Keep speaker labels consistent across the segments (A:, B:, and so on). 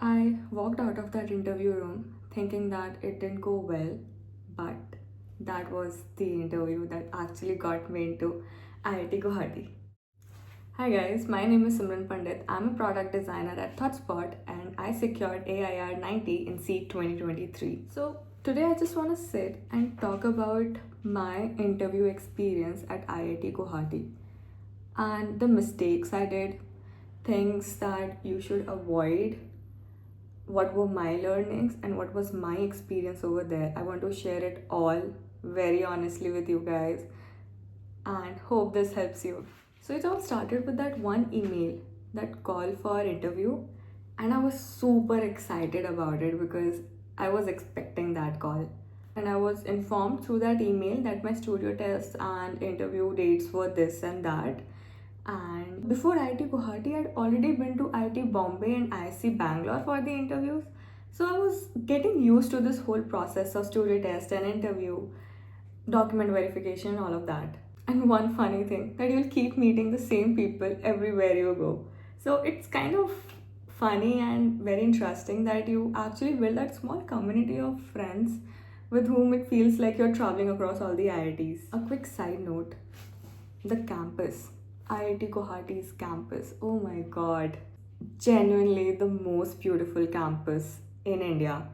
A: I walked out of that interview room thinking that it didn't go well, but that was the interview that actually got me into IIT Guwahati. Hi guys, my name is Simran Pandit. I'm a product designer at ThoughtSpot and I secured AIR 90 in CEED 2023. So today I just want to sit and talk about my interview experience at IIT Guwahati and the mistakes I did, things that you should avoid, what were my learnings and what was my experience over there. I want to share it all very honestly with you guys and hope this helps you. So it all started with that one email, that call for interview, and I was super excited about it because I was expecting that call. And I was informed through that email that my studio tests and interview dates were this and that. And before IIT Guwahati, I'd already been to IIT Bombay and IIC Bangalore for the interviews. So I was getting used to this whole process of studio test and interview, document verification, all of that. And one funny thing, that you'll keep meeting the same people everywhere you go. So it's kind of funny and very interesting that you actually build that small community of friends with whom it feels like you're traveling across all the IITs. A quick side note, the campus, IIT Guwahati's campus, oh my god, genuinely the most beautiful campus in India.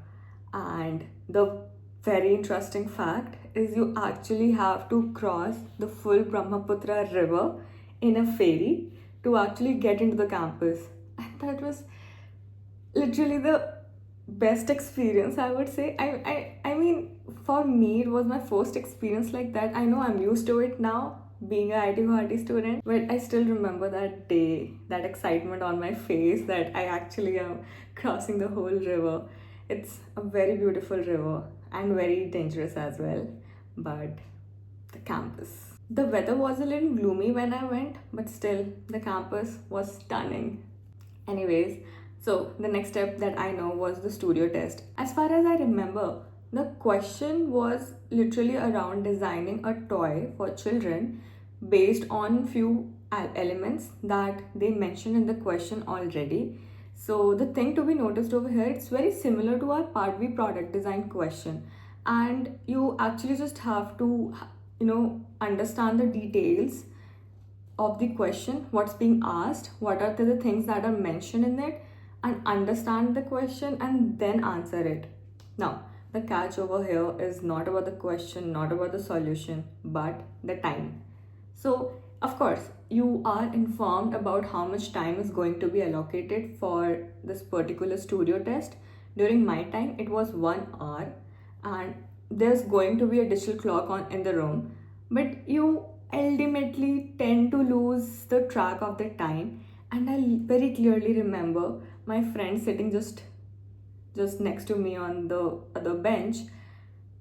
A: And the very interesting fact is you actually have to cross the full Brahmaputra river in a ferry to actually get into the campus. And that was literally the best experience, I would say. I mean, for me, it was my first experience like that. I know I'm used to it now, being a IIT Guwahati student, but I still remember that day, that excitement on my face that I actually am crossing the whole river. It's a very beautiful river and very dangerous as well, but the campus. The weather was a little gloomy when I went, but still, the campus was stunning. Anyways, so the next step that I know was the studio test. As far as I remember, the question was literally around designing a toy for children based on few elements that they mentioned in the question already. So the thing to be noticed over here, it's very similar to our Part B product design question, and you actually just have to understand the details of the question, what's being asked, what are the things that are mentioned in it, and understand the question and then answer it. Now, the catch over here is not about the question, not about the solution, but the time. So, of course, you are informed about how much time is going to be allocated for this particular studio test. During my time, it was 1 hour, and there's going to be a digital clock on in the room, but you ultimately tend to lose the track of the time. And I very clearly remember my friend sitting just next to me on the other bench.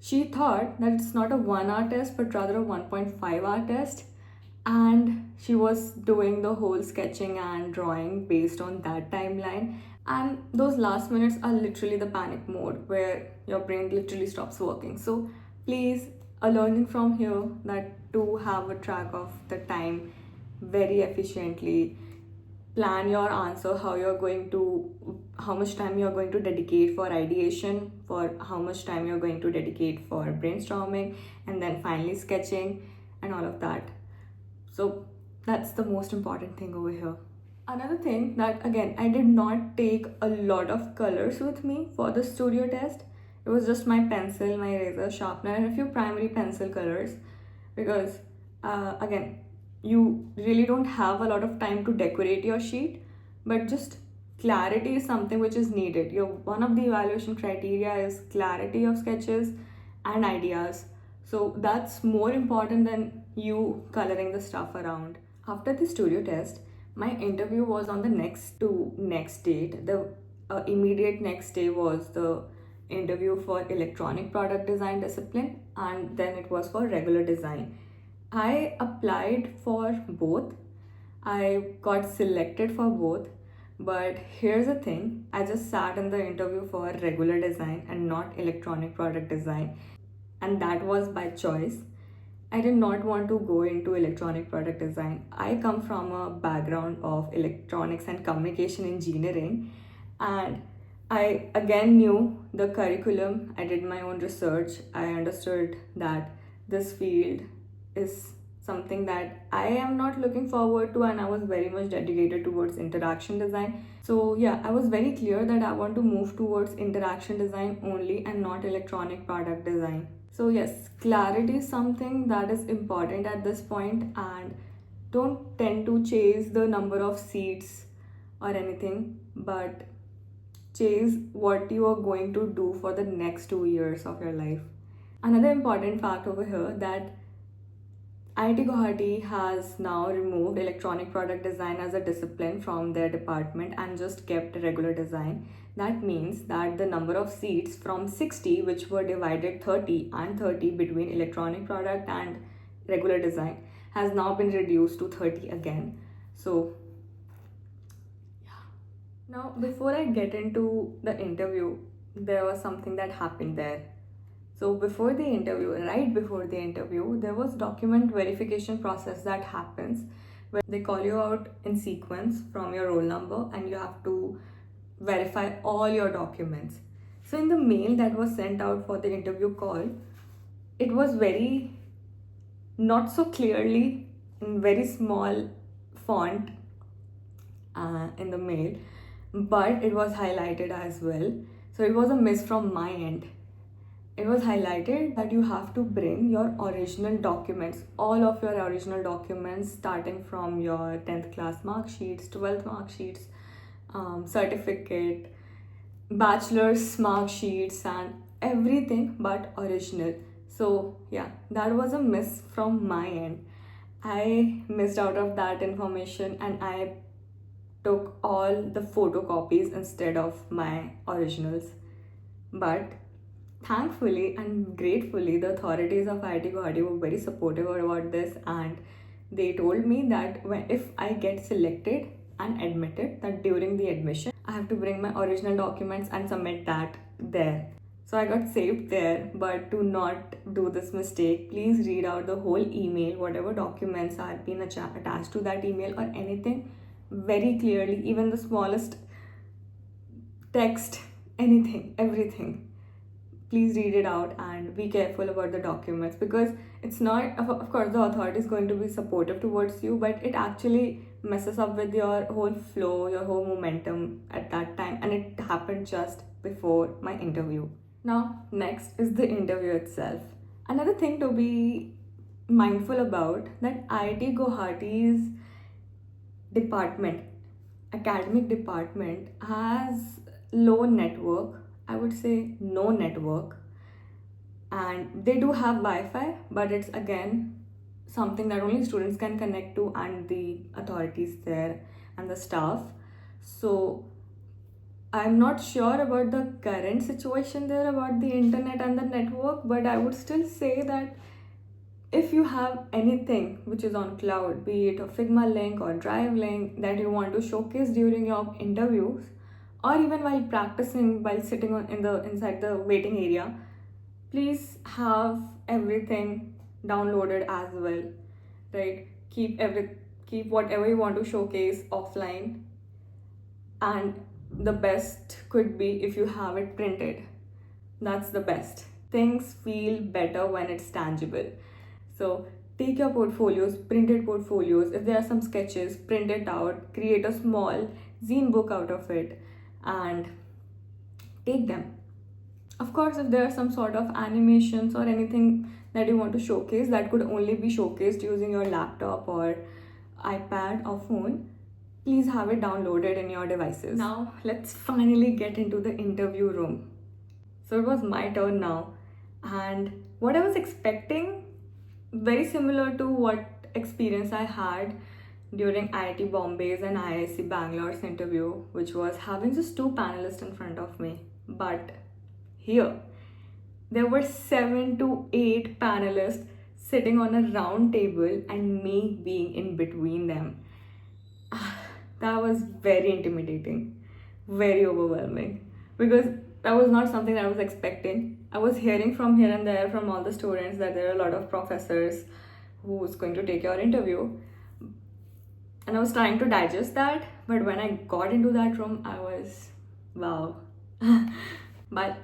A: She thought that it's not a 1 hour test but rather a 1.5 hour test, and she was doing the whole sketching and drawing based on that timeline. And those last minutes are literally the panic mode where your brain literally stops working. So please, a learning from here, that to have a track of the time very efficiently, plan your answer, how much time you're going to dedicate for ideation, for how much time you're going to dedicate for brainstorming, and then finally sketching and all of that. So that's the most important thing over here. Another thing, that again, I did not take a lot of colors with me for the studio test. It was just my pencil, my eraser, sharpener, and a few primary pencil colors, because again, you really don't have a lot of time to decorate your sheet, but just clarity is something which is needed. One of the evaluation criteria is clarity of sketches and ideas. So that's more important than you coloring the stuff around. After the studio test, my interview was on the next date. The immediate next day was the interview for electronic product design discipline, and then it was for regular design. I applied for both. I got selected for both. But here's the thing, I just sat in the interview for regular design and not electronic product design. And that was by choice. I did not want to go into electronic product design. I come from a background of electronics and communication engineering, and I again knew the curriculum. I did my own research. I understood that this field is something that I am not looking forward to, and I was very much dedicated towards interaction design. So, yeah, I was very clear that I want to move towards interaction design only and not electronic product design. So, yes, clarity is something that is important at this point, and don't tend to chase the number of seats or anything, but chase what you are going to do for the next 2 years of your life. Another important fact over here that IIT Guwahati has now removed electronic product design as a discipline from their department and just kept regular design. That means that the number of seats from 60, which were divided 30 and 30 between electronic product and regular design, has now been reduced to 30 again. So, now, before I get into the interview, there was something that happened there. So before the interview, right before the interview, there was document verification process that happens where they call you out in sequence from your roll number and you have to verify all your documents. So in the mail that was sent out for the interview call, it was very not so clearly in very small font in the mail, but it was highlighted as well. So it was a miss from my end. It was highlighted that you have to bring your original documents, all of your original documents, starting from your 10th class mark sheets, 12th mark sheets, certificate, bachelor's mark sheets, and everything but original. So yeah, that was a miss from my end. I missed out of that information and I took all the photocopies instead of my originals. But thankfully and gratefully, the authorities of IIT Guwahati were very supportive about this, and they told me that if I get selected and admitted, that during the admission, I have to bring my original documents and submit that there. So I got saved there, but do not do this mistake. Please read out the whole email, whatever documents are being attached to that email or anything very clearly, even the smallest text, anything, everything. Please read it out and be careful about the documents, because it's not, of course, the authority is going to be supportive towards you, but it actually messes up with your whole flow, your whole momentum at that time, and it happened just before my interview. Now, next is the interview itself. Another thing to be mindful about, that IIT Guwahati's department, academic department, has low network, I would say no network, and they do have Wi-Fi, but it's again something that only students can connect to and the authorities there and the staff. So I'm not sure about the current situation there about the internet and the network, but I would still say that if you have anything which is on cloud, be it a Figma link or Drive link that you want to showcase during your interviews, or even while practicing, while sitting inside the waiting area, please have everything downloaded as well, right? Keep whatever you want to showcase offline, and the best could be if you have it printed. That's the best. Things feel better when it's tangible. So take your portfolios, printed portfolios. If there are some sketches, print it out, create a small zine book out of it, and take them. Of course, if there are some sort of animations or anything that you want to showcase that could only be showcased using your laptop or iPad or phone, please have it downloaded in your devices. Now, let's finally get into the interview room. So it was my turn now, and what I was expecting, very similar to what experience I had during IIT Bombay's and IIC Bangalore's interview, which was having just two panelists in front of me. But here, there were 7 to 8 panelists sitting on a round table and me being in between them. That was very intimidating, very overwhelming, because that was not something that I was expecting. I was hearing from here and there from all the students that there are a lot of professors who's going to take your interview, and I was trying to digest that. But when I got into that room, I was, wow, but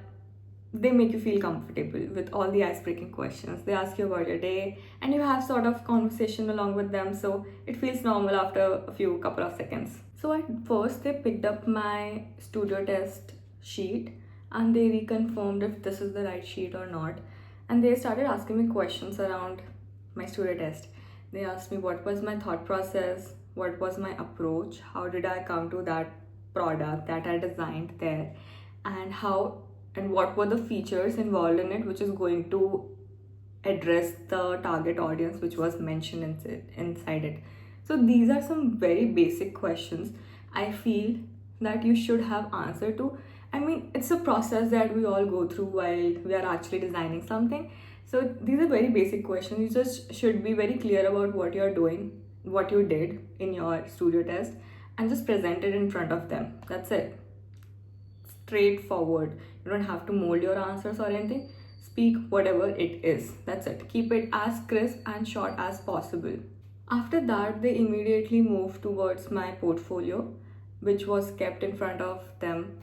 A: they make you feel comfortable with all the ice-breaking questions. They ask you about your day and you have sort of conversation along with them, so it feels normal after a few couple of seconds. So at first they picked up my studio test sheet and they reconfirmed if this is the right sheet or not, and they started asking me questions around my studio test. They asked me what was my thought process, what was my approach, how did I come to that product that I designed there, and what were the features involved in it which is going to address the target audience which was mentioned inside it. So these are some very basic questions I feel that you should have answer to. I mean, it's a process that we all go through while we are actually designing something. So these are very basic questions. You just should be very clear about what you're doing, what you did in your studio test, and just present it in front of them. That's it. Straightforward. You don't have to mold your answers or anything. Speak whatever it is. That's it. Keep it as crisp and short as possible. After that, they immediately moved towards my portfolio, which was kept in front of them.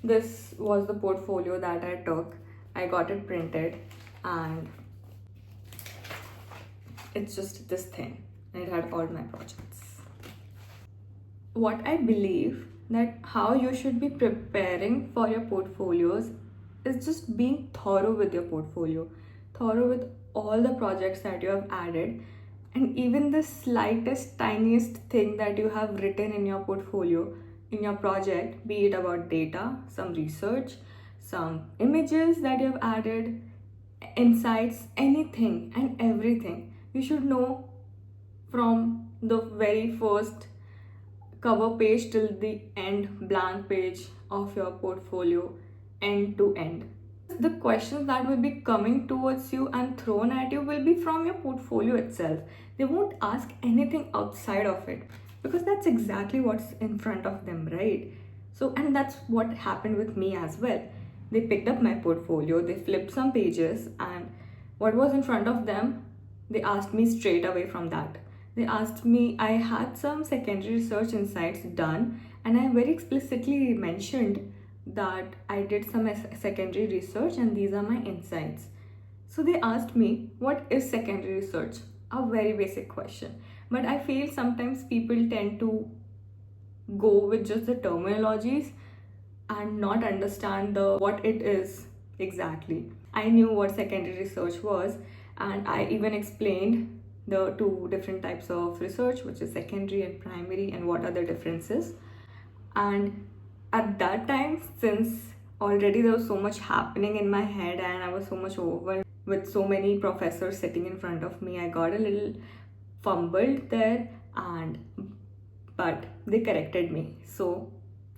A: This was the portfolio that I took. I got it printed and it's just this thing. It had all my projects. What I believe that how you should be preparing for your portfolios is just being thorough with your portfolio, thorough with all the projects that you have added, and even the slightest, tiniest thing that you have written in your portfolio, in your project, be it about data, some research, some images that you have added, insights, anything and everything. You should know from the very first cover page till the end blank page of your portfolio, end to end. The questions that will be coming towards you and thrown at you will be from your portfolio itself. They won't ask anything outside of it because that's exactly what's in front of them, right? So, and that's what happened with me as well. They picked up my portfolio, they flipped some pages, and what was in front of them, they asked me straight away from that. They asked me, I had some secondary research insights done, and I very explicitly mentioned that I did some secondary research and these are my insights. So they asked me, what is secondary research? A very basic question. But I feel sometimes people tend to go with just the terminologies and not understand what it is exactly. I knew what secondary research was, and I even explained the two different types of research, which is secondary and primary, and what are the differences. And at that time, since already there was so much happening in my head and I was so much overwhelmed with so many professors sitting in front of me, I got a little fumbled there, but they corrected me, so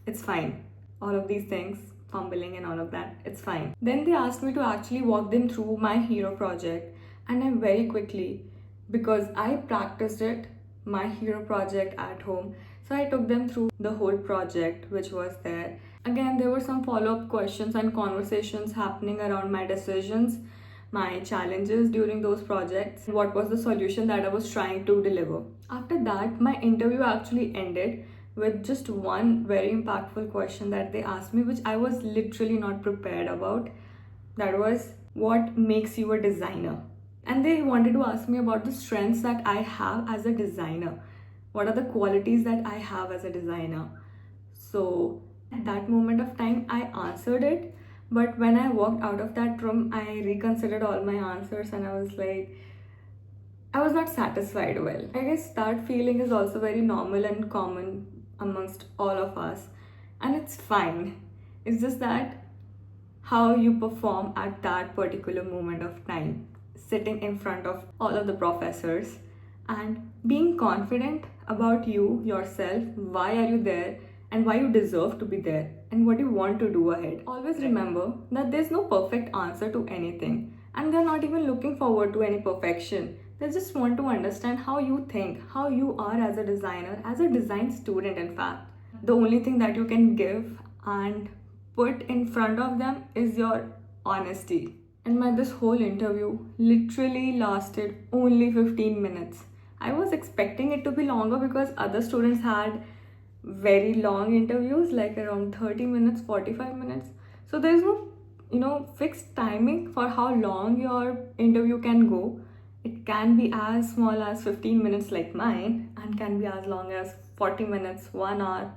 A: it's fine. All of these things, fumbling and all of that, it's fine. Then they asked me to actually walk them through my hero project, and I very quickly, because I practiced it, my hero project at home, so I took them through the whole project which was there. Again, there were some follow-up questions and conversations happening around my decisions, my challenges during those projects, what was the solution that I was trying to deliver. After that, my interview actually ended with just one very impactful question that they asked me, which I was literally not prepared about. That was, what makes you a designer? And they wanted to ask me about the strengths that I have as a designer. What are the qualities that I have as a designer? So at that moment of time, I answered it. But when I walked out of that room, I reconsidered all my answers and I was like, I was not satisfied well. I guess that feeling is also very normal and common amongst all of us. And it's fine. It's just that how you perform at that particular moment of time, sitting in front of all of the professors and being confident about you, yourself, why are you there and why you deserve to be there and what you want to do ahead. Always remember that there's no perfect answer to anything, and they're not even looking forward to any perfection. They just want to understand how you think, how you are as a designer, as a design student in fact. The only thing that you can give and put in front of them is your honesty. And this whole interview literally lasted only 15 minutes. I was expecting it to be longer because other students had very long interviews, like around 30 minutes, 45 minutes. So there's no, fixed timing for how long your interview can go. It can be as small as 15 minutes like mine, and can be as long as 40 minutes, 1 hour.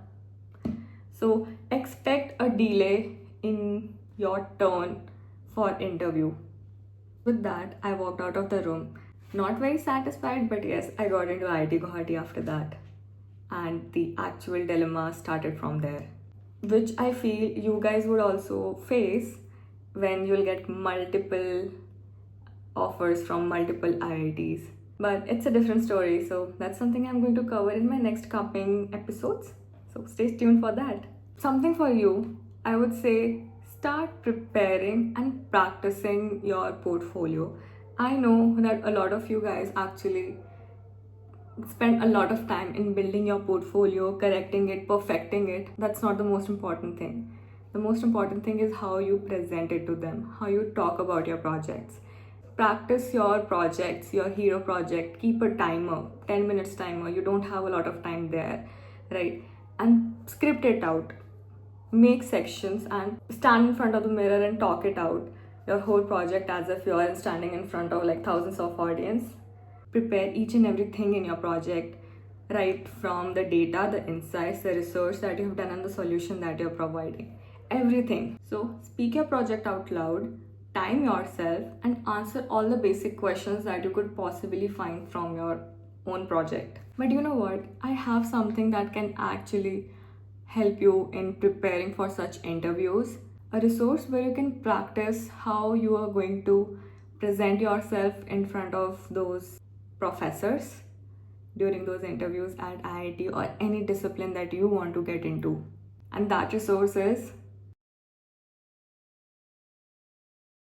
A: So expect a delay in your turn for interview. With that, I walked out of the room. Not very satisfied, but yes, I got into IIT Guwahati after that. And the actual dilemma started from there, which I feel you guys would also face when you'll get multiple offers from multiple IITs. But it's a different story, so that's something I'm going to cover in my next coming episodes. So stay tuned for that. Something for you, I would say start preparing and practicing your portfolio. I know that a lot of you guys actually spend a lot of time in building your portfolio, correcting it, perfecting it. That's not the most important thing. The most important thing is how you present it to them, how you talk about your projects. Practice your projects, your hero project. Keep a timer, 10 minutes timer. You don't have a lot of time there, right? And script it out. Make sections and stand in front of the mirror and talk it out. Your whole project as if you're standing in front of like thousands of audience. Prepare each and everything in your project, right from the data, the insights, the research that you've done, and the solution that you're providing. Everything. So speak your project out loud, time yourself, and answer all the basic questions that you could possibly find from your own project. But you know what? I have something that can actually help you in preparing for such interviews. A resource where you can practice how you are going to present yourself in front of those professors during those interviews at IIT or any discipline that you want to get into. And that resource is